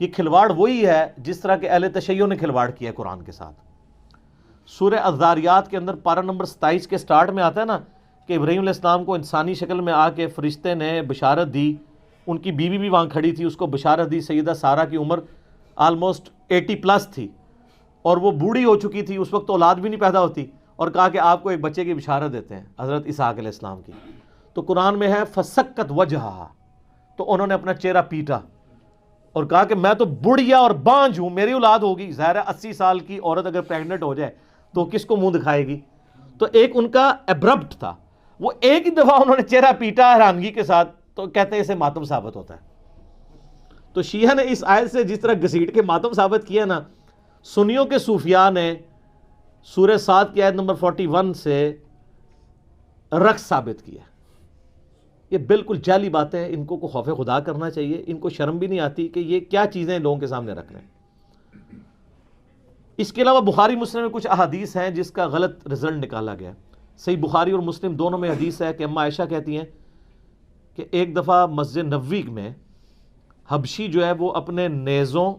یہ کھلواڑ وہی ہے جس طرح کہ اہل تشیع نے کھلواڑ کیا ہے قرآن کے ساتھ. سورہ الذاریات کے اندر پارہ نمبر 27 کے سٹارٹ میں آتا ہے نا کہ ابراہیم علیہ السلام کو انسانی شکل میں آ کے فرشتے نے بشارت دی. ان کی بیوی بھی وہاں کھڑی تھی, اس کو بشارت دی. سیدہ سارہ کی عمر آلموسٹ 80+ تھی اور وہ بوڑھی ہو چکی تھی, اس وقت اولاد بھی نہیں پیدا ہوتی, اور کہا کہ آپ کو ایک بچے کی بشارت دیتے ہیں حضرت اسحاق علیہ السلام کی. تو قرآن میں ہے فسکت وجہہا, تو انہوں نے اپنا چہرہ پیٹا اور کہا کہ میں تو بڑھیا اور بانجھ ہوں, میری اولاد ہوگی. ظاہر ہے 80 سال کی عورت اگر پریگننٹ ہو جائے تو کس کو منہ دکھائے گی. تو ایک ان کا ایبرپٹ تھا, وہ ایک ہی دفعہ انہوں نے چہرہ پیٹا حیرانگی کے ساتھ, تو کہتے ہیں اسے ماتم ثابت ہوتا ہے. تو شیعہ نے اس آیت سے جس طرح گھسیٹ کے ماتم ثابت کیا نا, سنیوں کے صوفیاء نے سورہ 7 کی آیت نمبر 41 سے رقص ثابت کیا. یہ بالکل جعلی باتیں ہیں, ان کو خوف خدا کرنا چاہیے. ان کو شرم بھی نہیں آتی کہ یہ کیا چیزیں لوگوں کے سامنے رکھ رہے ہیں. اس کے علاوہ بخاری مسلم میں کچھ احادیث ہیں جس کا غلط رزلٹ نکالا گیا. صحیح بخاری اور مسلم دونوں میں حدیث ہے کہ اماں عائشہ کہتی ہیں کہ ایک دفعہ مسجد نبوی میں حبشی جو ہے وہ اپنے نیزوں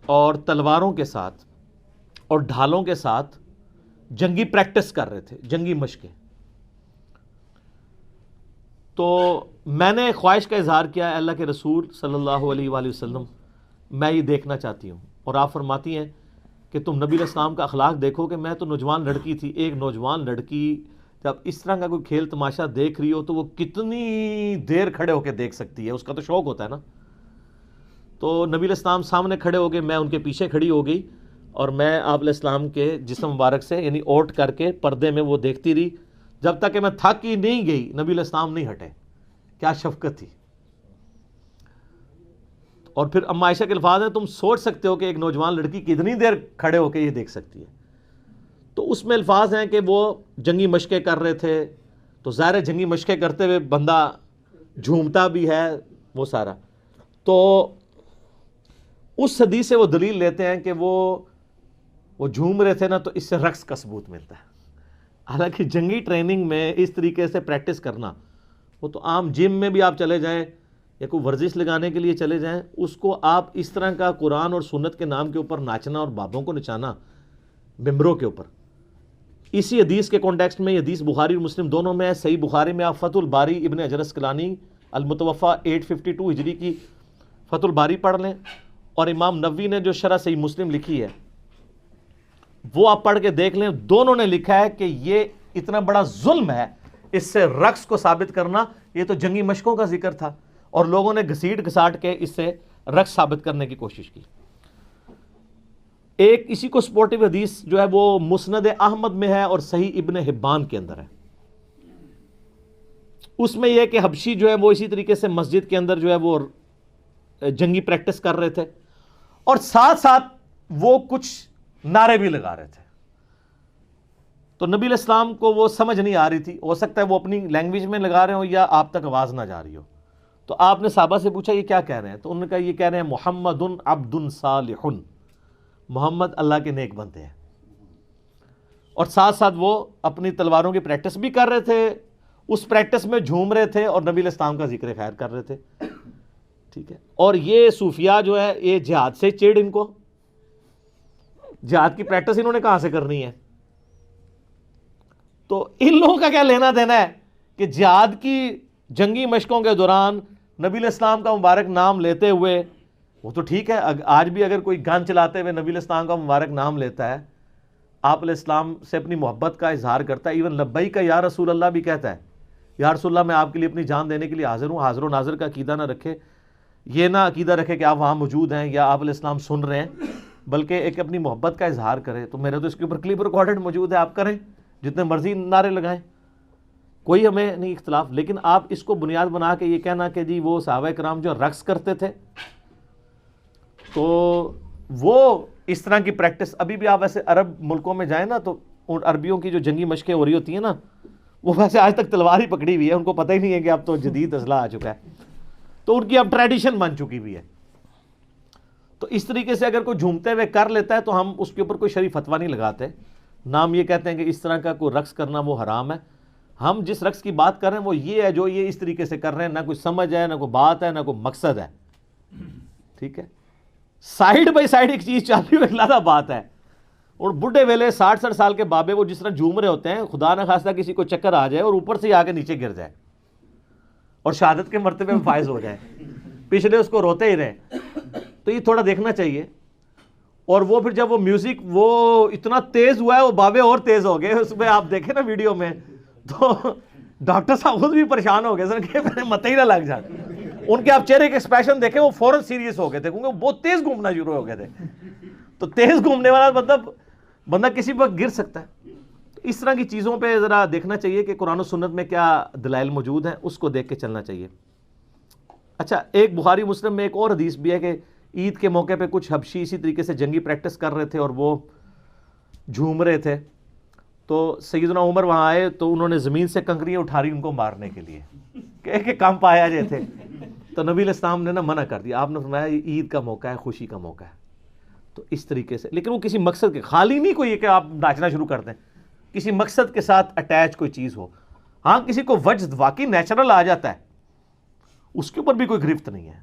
اور تلواروں کے ساتھ اور ڈھالوں کے ساتھ جنگی پریکٹس کر رہے تھے, جنگی مشقیں. تو میں نے خواہش کا اظہار کیا, اللہ کے رسول صلی اللہ علیہ وآلہ وسلم میں یہ دیکھنا چاہتی ہوں. اور آپ فرماتی ہیں کہ تم نبی علیہ السلام کا اخلاق دیکھو کہ میں تو نوجوان لڑکی تھی. ایک نوجوان لڑکی جب اس طرح کا کوئی کھیل تماشا دیکھ رہی ہو تو وہ کتنی دیر کھڑے ہو کے دیکھ سکتی ہے, اس کا تو شوق ہوتا ہے نا. تو نبی علیہ السلام سامنے کھڑے ہو گئے, میں ان کے پیچھے کھڑی ہو گئی اور میں آپ علیہ السلام کے جسم مبارک سے یعنی اوٹ کر کے پردے میں وہ دیکھتی رہی جب تک کہ میں تھک ہی نہیں گئی. نبی علیہ السلام نہیں ہٹے. کیا شفقت تھی. اور پھر اماں عائشہ کے الفاظ ہیں, تم سوچ سکتے ہو کہ ایک نوجوان لڑکی کتنی دیر کھڑے ہو کے یہ دیکھ سکتی ہے. تو اس میں الفاظ ہیں کہ وہ جنگی مشقیں کر رہے تھے. تو ظاہر ہے جنگی مشقیں کرتے ہوئے بندہ جھومتا بھی ہے وہ سارا. تو اس حدیث سے وہ دلیل لیتے ہیں کہ وہ جھوم رہے تھے نا, تو اس سے رقص کا ثبوت ملتا ہے. حالانکہ جنگی ٹریننگ میں اس طریقے سے پریکٹس کرنا, وہ تو عام جم میں بھی آپ چلے جائیں یا کوئی ورزش لگانے کے لیے چلے جائیں, اس کو آپ اس طرح کا قرآن اور سنت کے نام کے اوپر ناچنا اور بابوں کو نچانا ممبروں کے اوپر. اسی حدیث کے کانٹیکسٹ میں, یہ حدیث بخاری اور مسلم دونوں میں ہے. صحیح بخاری میں آپ فتح الباری ابن حجر اسقلانی المتوفا 852 ہجری کی فتح الباری پڑھ لیں, اور امام نووی نے جو شرح صحیح مسلم لکھی ہے وہ آپ پڑھ کے دیکھ لیں. دونوں نے لکھا ہے کہ یہ اتنا بڑا ظلم ہے اس سے رقص کو ثابت کرنا. یہ تو جنگی مشقوں کا ذکر تھا اور لوگوں نے گھسیٹ گھساٹ کے اس سے رقص ثابت کرنے کی کوشش کی. ایک اسی کو سپورٹیو حدیث جو ہے وہ مسند احمد میں ہے اور صحیح ابن حبان کے اندر ہے. اس میں یہ کہ حبشی جو ہے وہ اسی طریقے سے مسجد کے اندر جو ہے وہ جنگی پریکٹس کر رہے تھے اور ساتھ ساتھ وہ کچھ نعرے بھی لگا رہے تھے. تو نبی علیہ السلام کو وہ سمجھ نہیں آ رہی تھی. ہو سکتا ہے وہ اپنی لینگویج میں لگا رہے ہوں یا آپ تک آواز نہ جا رہی ہو. تو آپ نے صحابہ سے پوچھا یہ کیا کہہ رہے ہیں؟ تو انہوں نے کہا یہ کہہ رہے ہیں محمد عبد صالح, محمد اللہ کے نیک بندے ہیں. اور ساتھ ساتھ وہ اپنی تلواروں کی پریکٹس بھی کر رہے تھے, اس پریکٹس میں جھوم رہے تھے اور نبی علیہ السلام کا ذکر خیر کر رہے تھے. ٹھیک ہے. اور یہ صوفیاء جو ہے یہ جہاد سے چڑ, ان کو جہاد کی پریکٹس انہوں نے کہاں سے کرنی ہے؟ تو ان لوگوں کا کیا لینا دینا ہے کہ جہاد کی جنگی مشقوں کے دوران نبی علیہ السلام کا مبارک نام لیتے ہوئے, وہ تو ٹھیک ہے آج بھی اگر کوئی گن چلاتے ہوئے نبی علیہ السلام کا مبارک نام لیتا ہے, آپ علیہ السلام سے اپنی محبت کا اظہار کرتا ہے, ایون لبیک کا یا رسول اللہ بھی کہتا ہے, یا رسول اللہ میں آپ کے لیے اپنی جان دینے کے لیے حاضر ہوں. حاضر و ناظر کا عقیدہ نہ رکھے, یہ نہ عقیدہ رکھے کہ آپ وہاں موجود ہیں یا آپ علیہ السلام سن رہے ہیں, بلکہ ایک اپنی محبت کا اظہار کرے. تو میرے تو اس کے اوپر کلپ ریکارڈڈ موجود ہے, آپ کریں جتنے مرضی نعرے لگائیں, کوئی ہمیں نہیں اختلاف. لیکن آپ اس کو بنیاد بنا کے یہ کہنا کہ جی وہ صحابہ کرام جو رقص کرتے تھے تو وہ اس طرح کی پریکٹس, ابھی بھی آپ ایسے عرب ملکوں میں جائیں نا تو ان عربیوں کی جو جنگی مشقیں ہو رہی ہوتی ہیں نا, وہ ویسے آج تک تلوار ہی پکڑی ہوئی ہے, ان کو پتہ ہی نہیں ہے کہ اب تو جدید اسلحہ آ چکا ہے, تو ان کی اب ٹریڈیشن بن چکی ہوئی ہے. تو اس طریقے سے اگر کوئی جھومتے ہوئے کر لیتا ہے تو ہم اس کے اوپر کوئی شرعی فتویٰ نہیں لگاتے, نام یہ کہتے ہیں کہ اس طرح کا کوئی رقص کرنا وہ حرام ہے. ہم جس رقص کی بات کر رہے ہیں وہ یہ ہے جو یہ اس طریقے سے کر رہے ہیں, نہ کوئی سمجھ ہے, نہ کوئی بات ہے, نہ کوئی مقصد ہے. ٹھیک ہے, سائڈ بائی سائڈ ایک چیز چل رہی ہو, ایک علیحدہ بات ہے. اور بڈھے ویلے 60 سال کے بابے وہ جس طرح جھوم رہے ہوتے ہیں, خدا نہ خواستہ کسی کو چکر آ جائے اور اوپر سے آ کے نیچے گر جائے اور شہادت کے مرتبے میں فائز ہو جائے, پچھلے اس کو روتے ہی رہے. تو یہ تھوڑا دیکھنا چاہیے. اور وہ پھر جب وہ میوزک وہ اتنا تیز ہوا ہے, وہ بابے اور تیز ہو گئے, اس میں آپ دیکھیں نا ویڈیو میں, تو ڈاکٹر صاحب خود بھی پریشان ہو گئے سر کہ میرے مت ہی نہ لگ جائے. ان کے آپ چہرے کے ایکسپریشن دیکھیں, وہ فوراً سیریس ہو گئے تھے کیونکہ وہ بہت تیز گھومنا شروع ہو گئے تھے. تو تیز گھومنے والا مطلب بندہ کسی وقت گر سکتا ہے. تو اس طرح کی چیزوں پہ ذرا دیکھنا چاہیے کہ قرآن و سنت میں کیا دلائل موجود ہیں, اس کو دیکھ کے چلنا چاہیے. اچھا, ایک بخاری مسلم میں ایک اور حدیث بھی ہے کہ عید کے موقع پہ کچھ حبشی اسی طریقے سے جنگی پریکٹس کر رہے تھے اور وہ جھوم رہے تھے. تو سیدنا عمر وہاں آئے تو انہوں نے زمین سے کنکریاں اٹھا رہی ان کو مارنے کے لیے کہ کام پایا جائے تھے. تو نبی علیہ السلام نے نا منع کر دیا. آپ نے فرمایا یہ عید کا موقع ہے, خوشی کا موقع ہے. تو اس طریقے سے, لیکن وہ کسی مقصد کے خالی نہیں کوئی کہ آپ ناچنا شروع کر دیں, کسی مقصد کے ساتھ اٹیچ کوئی چیز ہو. ہاں کسی کو وجد واقعی نیچرل آ جاتا ہے, اس کے اوپر بھی کوئی گرفت نہیں ہے.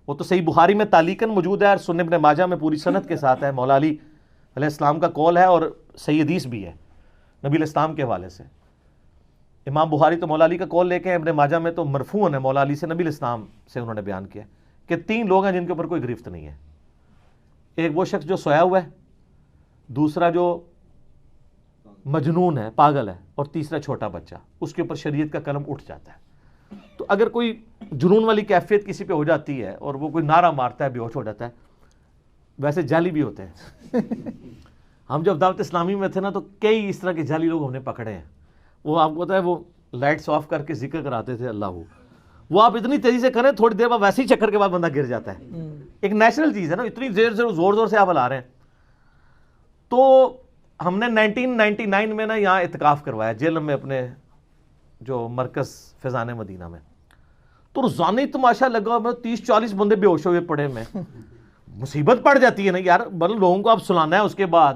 وہ تو صحیح بخاری میں تعلیقاً موجود ہے اور سنن ابن ماجہ میں پوری سند کے ساتھ ہے. مولا علی علیہ السلام کا قول ہے اور صحیح حدیث بھی ہے نبی علیہ السلام کے حوالے سے. امام بخاری تو مولا علی کا قول لے کے, ابن ماجہ میں تو مرفوعاً ہے مولا علی سے نبی علیہ السلام سے انہوں نے بیان کیا کہ 3 لوگ ہیں جن کے اوپر کوئی گرفت نہیں ہے. ایک وہ شخص جو سویا ہوا ہے, دوسرا جو مجنون ہے, پاگل ہے, اور تیسرا چھوٹا بچہ. اس کے اوپر شریعت کا قلم اٹھ جاتا ہے. تو اگر کوئی جنون والی کیفیت کسی پہ ہو جاتی ہے اور وہ کوئی نعرہ مارتا ہے, بے ہوش ہو جاتا ہے, ویسے جعلی بھی ہوتے ہیں. ہم جب دعوت اسلامی میں تھے نا تو کئی اس طرح کے جعلی لوگ ہم نے پکڑے ہیں. وہ آپ کو پتا ہے وہ لائٹس آف کر کے ذکر کراتے تھے اللہ, وہ آپ اتنی تیزی سے کریں تھوڑی دیر بعد ویسے ہی چکر کے بعد بندہ گر جاتا ہے. ایک نیچرل چیز ہے نا, اتنی دیر سے زور زور سے آپ ہلا رہے ہیں. تو ہم نے 1999 میں نا یہاں اعتکاف کروایا جیل میں اپنے جو مرکز فیضان مدینہ میں. تو روزانہ تماشا لگا, میں 30-40 بندے بے ہوش ہوئے پڑے. میں مصیبت پڑ جاتی ہے نا یار, مطلب لوگوں کو آپ سلانا ہے. اس کے بعد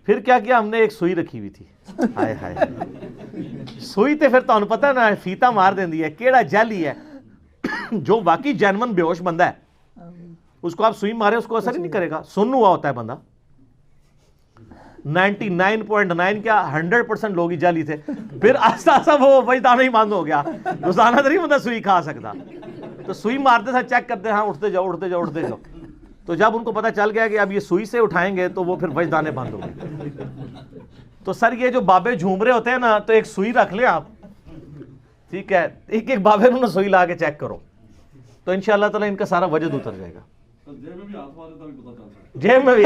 پھر کیا کیا ہم نے, ایک سوئی رکھی ہوئی تھی. ہائے ہائے, سوئی تے پھر تو پتہ نا فیتا مار دیندی ہے. کیڑا جعلی ہے جو واقعی جینون بے ہوش بندہ ہے, اس کو آپ سوئی مارے اس کو اثر ہی نہیں کرے گا. سن ہوا ہوتا ہے بندہ. 99.9 کیا 100% لوگ ہی جعلی تھے. پھر آہستہ آہستہ وہ وجدان ہی بند ہو گیا. روزانہ تو نہیں بندہ سوئی کھا سکتا. تو سوئی مارتے تھے, چیک کرتے, ہاں اٹھتے جاؤ اٹھتے جاؤ اٹھتے جاؤ. تو جب ان کو پتہ چل گیا کہ اب یہ سوئی سے اٹھائیں گے تو وہ پھر وجدانے بند ہو گئے. تو سر یہ جو بابے جھوم رہے ہوتے ہیں نا, تو ایک سوئی رکھ لیں آپ, ٹھیک ہے, ایک ایک بابے انہوں نے سوئی لا کے چیک کرو, تو انشاءاللہ تعالیٰ ان کا سارا وجد اتر جائے گا. جیب میں بھی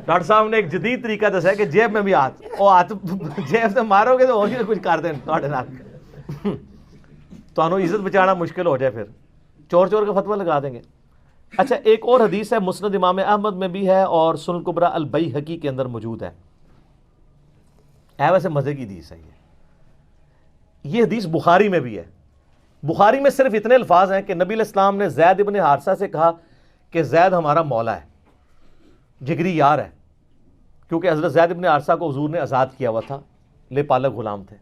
ڈاکٹر صاحب نے ایک جدید طریقہ دسا ہے کہ جیب میں بھی ہاتھ, وہ ہاتھ جیب سے مارو گے تو اور کچھ کر دیں تو عزت بچانا مشکل ہو جائے, پھر چور چور کا فتویٰ لگا دیں گے. اچھا, ایک اور حدیث ہے مسند امام احمد میں بھی ہے اور سنن کبریٰ البیہقی کے اندر موجود ہے. ویسے مزے کی حدیث ہے یہ حدیث بخاری میں بھی ہے. بخاری میں صرف اتنے الفاظ ہیں کہ نبی علیہ السلام نے زید ابن حارثہ سے کہا کہ زید ہمارا مولا ہے, جگری یار ہے, کیونکہ حضرت زید ابن حارثہ کو حضور نے آزاد کیا ہوا تھا, لے پالک غلام تھے.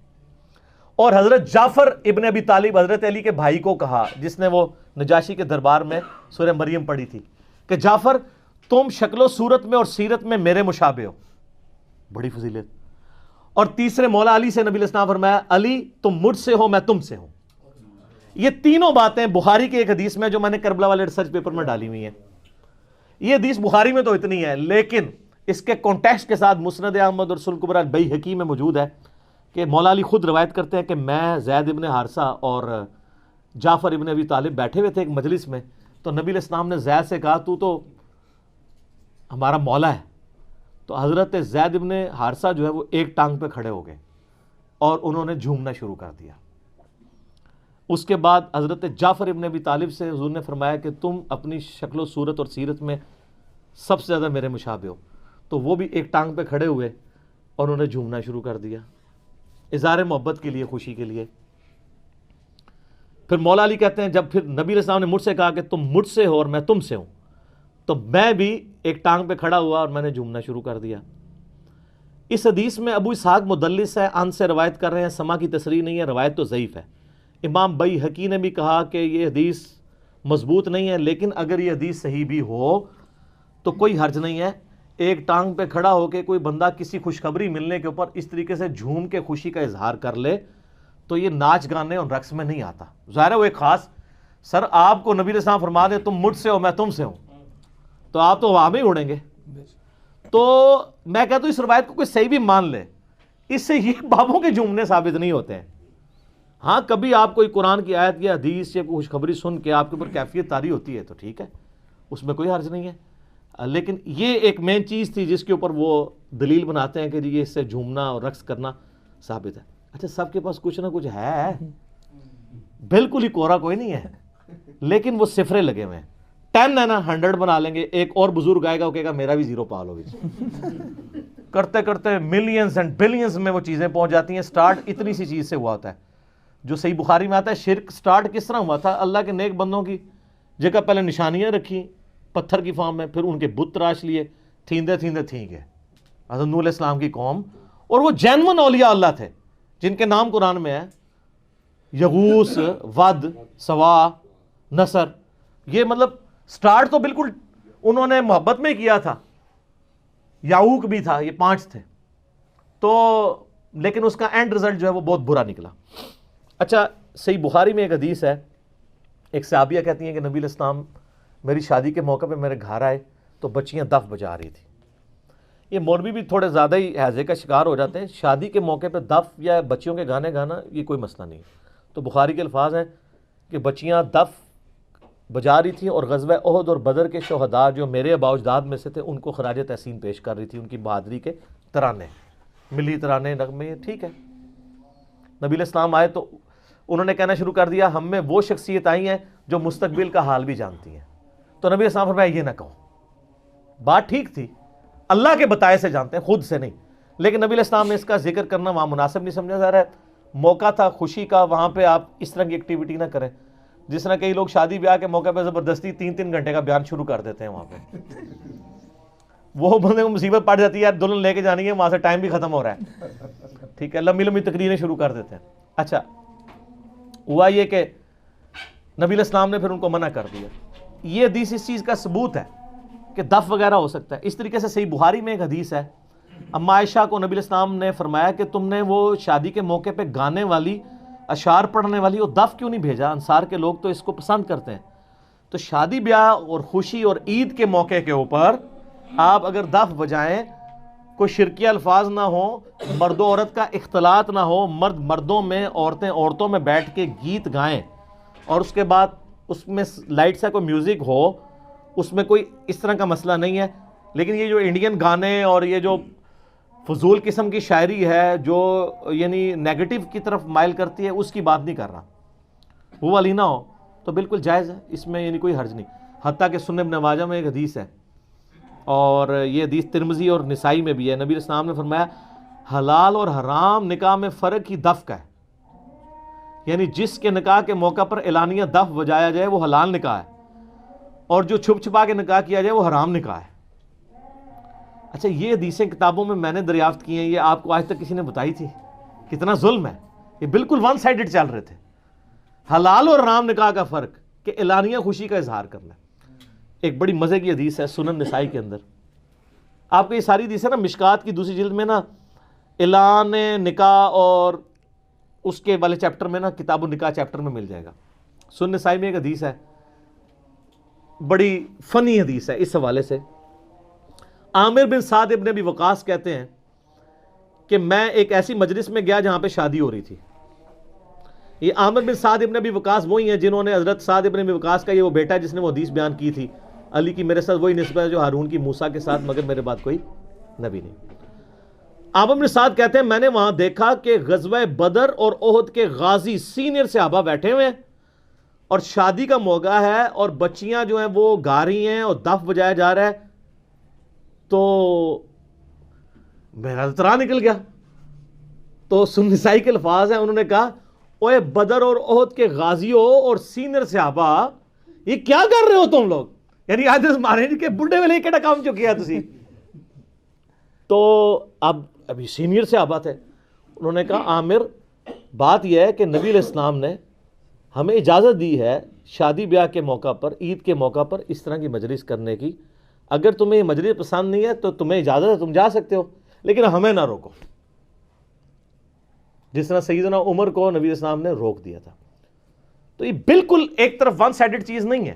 اور حضرت جعفر ابن ابی طالب حضرت علی کے بھائی کو کہا, جس نے وہ نجاشی کے دربار میں سورہ مریم پڑھی تھی, کہ جعفر تم شکل و صورت میں اور سیرت میں میرے مشابہ ہو. بڑی فضیلت. اور تیسرے مولا علی سے نبی علیہ السلام فرمایا, علی تم مجھ سے ہو میں تم سے ہوں. یہ تینوں باتیں بخاری کی ایک حدیث میں جو میں نے کربلا والے ریسرچ پیپر میں ڈالی ہوئی ہیں. یہ حدیث بخاری میں تو اتنی ہے, لیکن اس کے کانٹیکسٹ کے ساتھ مسند احمد اور سنن کبریٰ البیہقی میں موجود ہے کہ مولا علی خود روایت کرتے ہیں کہ میں زید ابن حارثہ اور جعفر ابن ابی طالب بیٹھے ہوئے تھے ایک مجلس میں, تو نبی علیہ السلام نے زید سے کہا تو ہمارا مولا ہے. تو حضرت زید ابن حارثہ جو ہے وہ ایک ٹانگ پہ کھڑے ہو گئے اور انہوں نے جھومنا شروع کر دیا. اس کے بعد حضرت جعفر ابن ابی طالب سے حضور نے فرمایا کہ تم اپنی شکل و صورت اور سیرت میں سب سے زیادہ میرے مشابہ ہو. تو وہ بھی ایک ٹانگ پہ کھڑے ہوئے اور انہوں نے جھومنا شروع کر دیا, اظہار محبت کے لیے, خوشی کے لیے. پھر مولا علی کہتے ہیں جب پھر نبی علیہ السلام نے مجھ سے کہا کہ تم مجھ سے ہو اور میں تم سے ہوں, تو میں بھی ایک ٹانگ پہ کھڑا ہوا اور میں نے جھومنا شروع کر دیا. اس حدیث میں ابو اسحاق مدلس ہے, ان سے روایت کر رہے ہیں, سما کی تصریح نہیں ہے, روایت تو ضعیف ہے. امام بیہقی نے بھی کہا کہ یہ حدیث مضبوط نہیں ہے، لیکن اگر یہ حدیث صحیح بھی ہو تو کوئی حرج نہیں ہے. ایک ٹانگ پہ کھڑا ہو کے کوئی بندہ کسی خوشخبری ملنے کے اوپر اس طریقے سے جھوم کے خوشی کا اظہار کر لے تو یہ ناچ گانے اور رقص میں نہیں آتا. ظاہر ہے وہ ایک خاص، سر آپ کو نبی علیہ السلام فرما دیں تم مجھ سے ہو میں تم سے ہوں تو آپ تو وہاں میں ہی اڑیں گے. تو میں کہتا ہوں اس روایت کو کوئی صحیح بھی مان لے، اس سے یہ بابوں کے جھومنے ثابت نہیں ہوتے ہیں. ہاں کبھی آپ کوئی قرآن کی آیت یا حدیث یا کوئی خوشخبری سن کے آپ کے اوپر کیفیت طاری ہوتی ہے تو ٹھیک ہے، اس میں کوئی حرج نہیں ہے. لیکن یہ ایک مین چیز تھی جس کے اوپر وہ دلیل بناتے ہیں کہ یہ اس سے جھومنا اور رقص کرنا ثابت ہے. اچھا سب کے پاس کچھ نہ کچھ ہے، بالکل ہی کوڑا کوئی نہیں ہے، لیکن وہ صفرے لگے ہوئے ہیں. 10 ہے نا 100 بنا لیں گے. ایک اور بزرگ آئے گا وہ کہے گا میرا بھی 0 پال ہوگی. کرتے کرتے ملینز اینڈ بلینز میں وہ چیزیں پہنچ جاتی ہیں. سٹارٹ اتنی سی چیز سے ہوا ہوتا ہے جو صحیح بخاری میں آتا ہے. شرک سٹارٹ کس طرح ہوا تھا؟ اللہ کے نیک بندوں کی جگہ پہلے نشانیاں رکھی پتھر کی فارم میں، پھر ان کے بت تراش لیے، تھیندے تھیندے تھیں گے. حضرت نوح علیہ السلام کی قوم، اور وہ جینون اولیاء اللہ تھے جن کے نام قرآن میں ہے، یغوث، ود، سوا، نصر. یہ مطلب سٹارٹ تو بالکل انہوں نے محبت میں کیا تھا. یعوق بھی تھا، یہ 5 تھے تو، لیکن اس کا اینڈ رزلٹ جو ہے وہ بہت برا نکلا. اچھا صحیح بخاری میں ایک حدیث ہے، ایک صحابیہ کہتی ہیں کہ نبی علیہ السلام میری شادی کے موقع پہ میرے گھر آئے تو بچیاں دف بجا رہی تھیں. یہ مولوی بھی تھوڑے زیادہ ہی ہیضے کا شکار ہو جاتے ہیں. شادی کے موقع پہ دف یا بچیوں کے گانے گانا یہ کوئی مسئلہ نہیں ہے. تو بخاری کے الفاظ ہیں کہ بچیاں دف بجا رہی تھیں اور غزوہ احد اور بدر کے شہداء جو میرے آباء و اجداد میں سے تھے ان کو خراج تحسین پیش کر رہی تھی، ان کی بہادری کے ترانے، ملی ترانے، نغمے. ٹھیک ہے، نبی علیہ السلام آئے تو انہوں نے کہنا شروع کر دیا ہم میں وہ شخصیت آئی ہیں جو مستقبل کا حال بھی جانتی ہیں. تو نبی علیہ السلام فرمایا یہ نہ کہو. بات ٹھیک تھی، اللہ کے بتائے سے جانتے ہیں، خود سے نہیں. لیکن نبی علیہ السلام نے اس کا ذکر کرنا وہاں مناسب نہیں سمجھا. جا رہا ہے موقع تھا خوشی کا، وہاں پہ آپ اس طرح کی ایکٹیویٹی نہ کریں. جس طرح کئی لوگ شادی بیاہ کے موقع پہ زبردستی 3 گھنٹے کا بیان شروع کر دیتے ہیں وہاں پہ. وہ بندے کو مصیبت پڑ جاتی ہے یار، دلہن لے کے جانی ہے، وہاں سے ٹائم بھی ختم ہو رہا ہے. ٹھیک ہے، لمبی لمبی تقریریں شروع کر دیتے ہیں. اچھا ہوا یہ کہ نبی علیہ السلام نے پھر ان کو منع کر دیا. یہ حدیث اس چیز کا ثبوت ہے کہ دف وغیرہ ہو سکتا ہے. اس طریقے سے صحیح بخاری میں ایک حدیث ہے، اما عائشہ کو نبی علیہ السلام نے فرمایا کہ تم نے وہ شادی کے موقع پہ گانے والی، اشعار پڑھنے والی اور دف کیوں نہیں بھیجا؟ انصار کے لوگ تو اس کو پسند کرتے ہیں. تو شادی بیاہ اور خوشی اور عید کے موقع کے اوپر آپ اگر دف بجائیں، کوئی شرکیہ الفاظ نہ ہو، مرد و عورت کا اختلاط نہ ہو، مرد مردوں میں، عورتیں عورتوں میں بیٹھ کے گیت گائیں، اور اس کے بعد اس میں لائٹ سے کوئی میوزک ہو، اس میں کوئی اس طرح کا مسئلہ نہیں ہے. لیکن یہ جو انڈین گانے اور یہ جو فضول قسم کی شاعری ہے جو یعنی نیگیٹو کی طرف مائل کرتی ہے، اس کی بات نہیں کر رہا. وہ والی نہ ہو تو بالکل جائز ہے، اس میں یعنی کوئی حرج نہیں. حتیٰ کہ سنن ابن ماجہ میں ایک حدیث ہے، اور یہ حدیث ترمذی اور نسائی میں بھی ہے. نبی علیہ السلام نے فرمایا حلال اور حرام نکاح میں فرق ہی دف کا ہے. یعنی جس کے نکاح کے موقع پر اعلانیہ دف بجایا جائے وہ حلال نکاح ہے، اور جو چھپ چھپا کے نکاح کیا جائے وہ حرام نکاح ہے. اچھا یہ حدیثیں کتابوں میں نے دریافت کی ہیں، یہ آپ کو آج تک کسی نے بتائی تھی؟ کتنا ظلم ہے. یہ بالکل ون سائیڈڈ چل رہے تھے. حلال اور حرام نکاح کا فرق کہ اعلانیہ خوشی کا اظہار کرنا. ایک بڑی مزے کی حدیث ہے سنن نسائی کے اندر. آپ کو یہ ساری حدیث ہے نا مشکات کی دوسری جلد میں نا اعلان نکاح اور اس کے والے چیپٹر میں نا کتاب النکاح چیپٹر میں مل جائے گا. سنن نسائی میں ایک حدیث ہے، بڑی فنی حدیث ہے اس حوالے سے. عامر بن سعد ابن ابی وقاص کہتے ہیں کہ میں ایک ایسی مجلس میں گیا جہاں پہ شادی ہو رہی تھی. یہ عامر بن سعد ابن ابی وقاص وہی ہیں جنہوں نے حضرت سعد ابن ابی وقاص کا یہ وہ بیٹا جس نے وہ حدیث بیان کی تھی، علی کی میرے ساتھ وہی نسبت ہے جو ہارون کی موسیٰ کے ساتھ، مگر میرے بعد کوئی نبی نہیں. عامر بن سعد کہتے ہیں میں نے وہاں دیکھا کہ غزوہ بدر اور احد کے غازی سینئر صحابہ بیٹھے ہوئے ہیں اور شادی کا موقع ہے اور بچیاں جو ہیں وہ گا رہی ہیں اور دف بجایا جا رہا ہے. تو میرا ترا نکل گیا. تو سنن نسائی کے الفاظ ہیں، انہوں نے کہا اوے بدر اور احد کے غازیوں اور سینئر صحابہ یہ کیا کر رہے ہو تم لوگ؟ یعنی آج مارے کہ بڑھے والے کیڑا کام چکیا تسی. تو اب ابھی سینئر صحابہ تھے، انہوں نے کہا عامر بات یہ ہے کہ نبی علیہ السلام نے ہمیں اجازت دی ہے شادی بیاہ کے موقع پر، عید کے موقع پر اس طرح کی مجلس کرنے کی. اگر تمہیں یہ مجلس پسند نہیں ہے تو تمہیں اجازت ہے، تم جا سکتے ہو، لیکن ہمیں نہ روکو. جس طرح سیدنا عمر کو نبی علیہ السلام نے روک دیا تھا. تو یہ بالکل ایک طرف ون سائیڈڈ چیز نہیں ہے.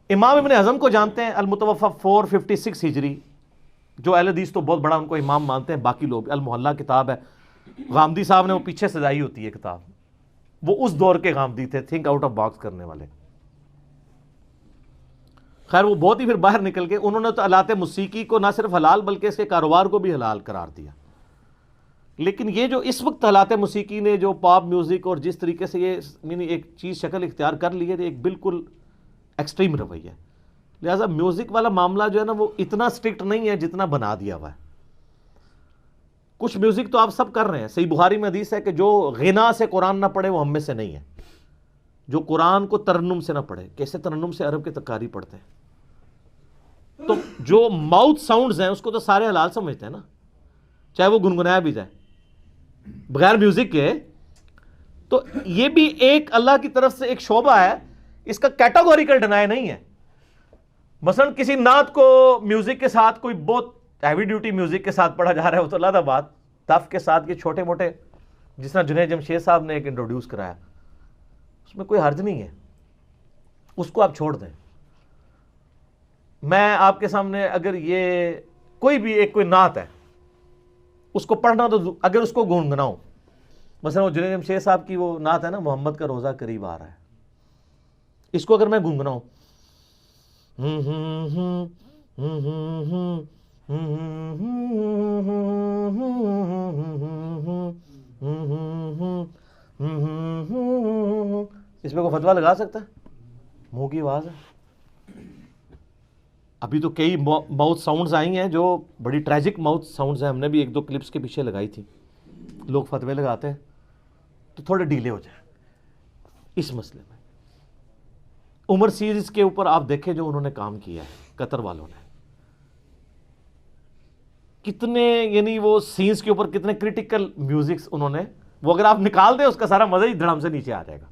امام ابن حزم کو جانتے ہیں، المتوفی 456 ہجری، جو اہل حدیث تو بہت بڑا ان کو امام مانتے ہیں. باقی لوگ المحلہ کتاب ہے، غامدی صاحب نے وہ پیچھے سجائی ہوتی ہے کتاب، وہ اس دور کے غامدی تھے، تھنک آؤٹ آف باکس کرنے والے. خیر وہ بہت ہی پھر باہر نکل کے انہوں نے تو آلات موسیقی کو نہ صرف حلال بلکہ اس کے کاروبار کو بھی حلال قرار دیا. لیکن یہ جو اس وقت آلات موسیقی نے جو پاپ میوزک اور جس طریقے سے یہ ایک چیز شکل اختیار کر لی ہے، ایک بالکل ایکسٹریم رویہ ہے. لہٰذا میوزک والا معاملہ جو ہے نا وہ اتنا سٹرکٹ نہیں ہے جتنا بنا دیا ہوا ہے. کچھ میوزک تو آپ سب کر رہے ہیں. صحیح بخاری میں حدیث ہے کہ جو غنا سے قرآن نہ پڑھے وہ ہم میں سے نہیں ہے. جو قرآن کو ترنم سے نہ پڑھے. کیسے ترنم سے؟ عرب کے تکاری پڑھتے ہیں. تو جو ماؤتھ ساؤنڈز ہیں اس کو تو سارے حلال سمجھتے ہیں نا، چاہے وہ گنگنایا بھی جائے بغیر میوزک کے. تو یہ بھی ایک اللہ کی طرف سے ایک شعبہ ہے، اس کا کیٹاگوریکل ڈینائی نہیں ہے. مثلا کسی نعت کو میوزک کے ساتھ، کوئی بہت ہیوی ڈیوٹی میوزک کے ساتھ پڑھا جا رہا ہے، وہ تو علیحدہ بات. تف کے ساتھ یہ چھوٹے موٹے جس طرح جنید جمشید صاحب نے ایک انٹروڈیوس کرایا، اس میں کوئی حرج نہیں ہے، اس کو آپ چھوڑ دیں. میں آپ کے سامنے اگر یہ کوئی بھی ایک کوئی نعت ہے اس کو پڑھنا، تو اگر اس کو گنگناؤں، مثلا وہ جنید جمشید صاحب کی وہ نعت ہے نا، محمد کا روزہ قریب آ رہا ہے، اس کو اگر میں گنگناؤں اس پہ کوئی فتویٰ لگا سکتا ہے؟ منہ کی آواز ہے. ابھی تو کئی ماؤتھ ساؤنڈز آئی ہیں جو بڑی ٹریجک ماؤتھ ساؤنڈز ہیں، ہم نے بھی ایک دو کلپس کے پیچھے لگائی تھی. لوگ فتوے لگاتے ہیں تو تھوڑے ڈیلے ہو جائیں اس مسئلے میں. عمر سیریز کے اوپر آپ دیکھیں جو انہوں نے کام کیا ہے قطر والوں نے، کتنے یعنی وہ سینز کے اوپر کتنے کریٹیکل میوزکس انہوں نے، وہ اگر آپ نکال دیں اس کا سارا مزہ ہی دھڑام سے نیچے آ جائے گا.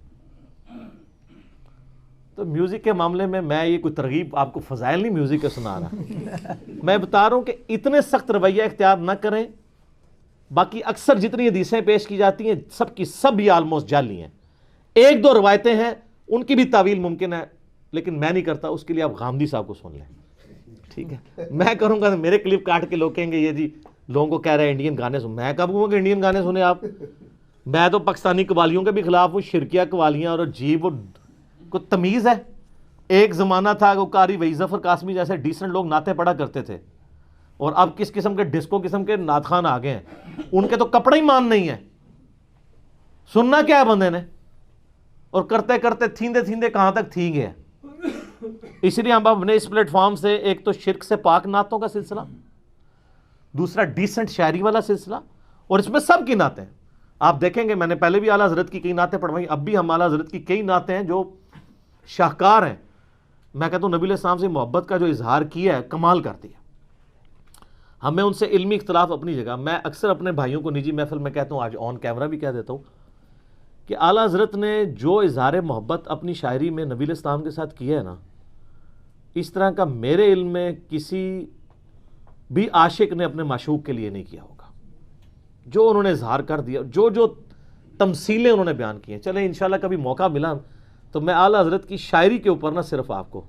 تو میوزک کے معاملے میں یہ کوئی ترغیب آپ کو فضائل نہیں میوزک کے سنا رہا، میں بتا رہا ہوں کہ اتنے سخت رویہ اختیار نہ کریں. باقی اکثر جتنی حدیثیں پیش کی جاتی ہیں سب کی سب یہ آلموسٹ جعلی ہیں. ایک دو روایتیں ہیں ان کی بھی تعویل ممکن ہے، لیکن میں نہیں کرتا. اس کے لیے آپ غامدی صاحب کو سن لیں، ٹھیک ہے؟ میں کروں گا میرے کلپ کاٹ کے لوگ کہیں گے یہ جی لوگوں کو کہہ رہے ہیں انڈین گانے سن. میں کب کہوں گا انڈین گانے سنیں آپ؟ میں تو پاکستانی قوالیوں کے بھی خلاف ہوں، شرکیہ قوالیاں اور عجیب. کو تمیز ہے؟ ایک زمانہ تھا وہ قاری وحید ظفر قاسمی جیسے ڈیسنٹ لوگ نعتیں پڑھا کرتے تھے، اور اب کس قسم کے ڈسکو قسم کے نعت خان آ گئے ہیں، ان کے تو کپڑے ہی مان نہیں ہے. سننا کیا ہے بندے نے، اور کرتے کرتے تھیندے تھیندے کہاں تک تھی گئے. اس لیے ہم اپنے اس پلیٹ فارم سے ایک تو شرک سے پاک نعتوں کا سلسلہ، دوسرا ڈیسنٹ شاعری والا سلسلہ، اور اس میں سب کی نعتیں آپ دیکھیں گے. میں نے پہلے بھی اعلیٰ حضرت کی کئی نعتیں پڑھوائی، اب بھی ہم اعلیٰ حضرت کی کئی نعتیں ہیں جو شاہکار ہیں. میں کہتا ہوں نبی علیہ السلام سے محبت کا جو اظہار کیا ہے کمال کرتی ہے. ہمیں ان سے علمی اختلاف اپنی جگہ. میں اکثر اپنے بھائیوں کو نجی محفل میں کہتا ہوں، آج آن کیمرہ بھی کہہ دیتا ہوں کہ اعلیٰ حضرت نے جو اظہار محبت اپنی شاعری میں نبی علیہ السلام کے ساتھ کیا ہے نا، اس طرح کا میرے علم میں کسی بھی عاشق نے اپنے معشوق کے لیے نہیں کیا ہوگا. جو انہوں نے اظہار کر دیا، جو تمثیلیں انہوں نے بیان کی ہیں. چلیں انشاءاللہ کبھی موقع ملا تو میں اعلیٰ حضرت کی شاعری کے اوپر نہ صرف آپ کو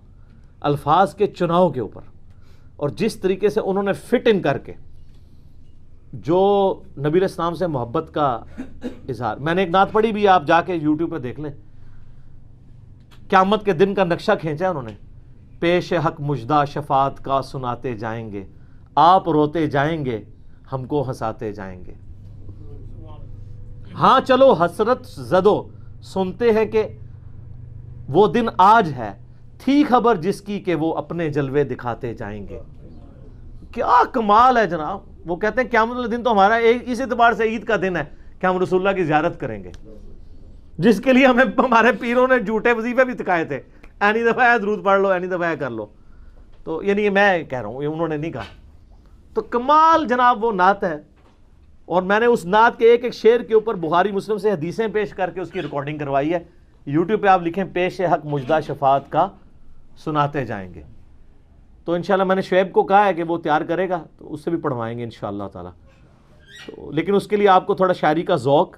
الفاظ کے چناؤ کے اوپر اور جس طریقے سے انہوں نے فٹ ان کر کے جو نبی علیہ السلام سے محبت کا اظہار. میں نے ایک نعت پڑھی بھی، آپ جا کے یوٹیوب پہ دیکھ لیں. قیامت کے دن کا نقشہ کھینچا انہوں نے، پیش حق مجدہ شفاعت کا سناتے جائیں گے، آپ روتے جائیں گے ہم کو ہنساتے جائیں گے. ہاں چلو حسرت زدو سنتے ہیں کہ وہ دن آج ہے، تھی خبر جس کی کہ وہ اپنے جلوے دکھاتے جائیں گے. کیا کمال ہے جناب. وہ کہتے ہیں قیامت والے دن تو ہمارا اس اعتبار سے عید کا دن ہے کہ ہم رسول اللہ کی زیارت کریں گے، جس کے لیے ہمیں ہمارے پیروں نے جھوٹے وظیفے بھی سکھائے تھے. اینی دفعہ درود پڑھ لو، اینی دفعہ کر لو. تو یعنی یہ میں کہہ رہا ہوں، یہ انہوں نے نہیں کہا. تو کمال جناب وہ نعت ہے. اور میں نے اس نعت کے ایک ایک شعر کے اوپر بخاری مسلم سے حدیثیں پیش کر کے اس کی ریکارڈنگ کروائی ہے. یوٹیوب پہ آپ لکھیں پیش حق مجدہ شفاعت کا سناتے جائیں گے. تو انشاءاللہ میں نے شعیب کو کہا ہے کہ وہ تیار کرے گا, تو اس سے بھی پڑھوائیں گے انشاءاللہ تعالی. تو لیکن اس کے لیے آپ کو تھوڑا شاعری کا ذوق,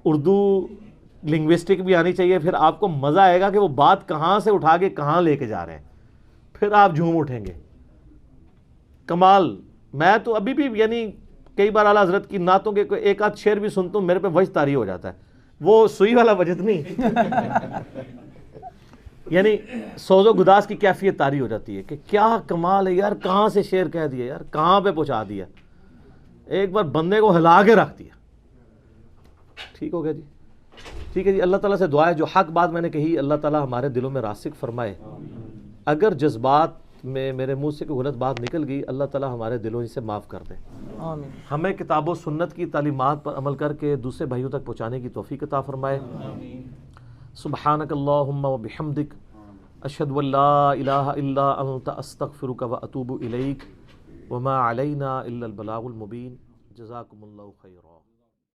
اردو لنگوسٹک بھی آنی چاہیے. پھر آپ کو مزہ آئے گا کہ وہ بات کہاں سے اٹھا کے کہاں لے کے جا رہے ہیں, پھر آپ جھوم اٹھیں گے. کمال. میں تو ابھی بھی یعنی کئی بار اعلیٰ حضرت کی نعتوں کے ایک آدھ شعر بھی سنتا ہوں, میرے پہ وجد طاری ہو جاتا ہے. وہ سوئی والا وجد نہیں, یعنی سوز و گداز کی کیفیت طاری ہو جاتی ہے کہ کیا کمال ہے یار, کہاں سے شعر کہہ دیا یار, کہاں پہ پہنچا دیا, ایک بار بندے کو ہلا کے رکھ دیا. ٹھیک ہو گیا جی, ٹھیک ہے جی. اللہ تعالیٰ سے دعا ہے جو حق بات میں نے کہی اللہ تعالیٰ ہمارے دلوں میں راسخ فرمائے. اگر جذبات میں میرے منہ سے کوئی غلط بات نکل گئی, اللہ تعالیٰ ہمارے دلوں سے معاف کر دے. آمین. ہمیں کتاب و سنت کی تعلیمات پر عمل کر کے دوسرے بھائیوں تک پہنچانے کی توفیق عطا فرمائے. سبحانک اللہم و بحمدک, اشہد ان لا الہ الا انت, استغفرک و اتوب الیک, وما علینا الا البلاغ المبین. جزاکم اللہ خیرا.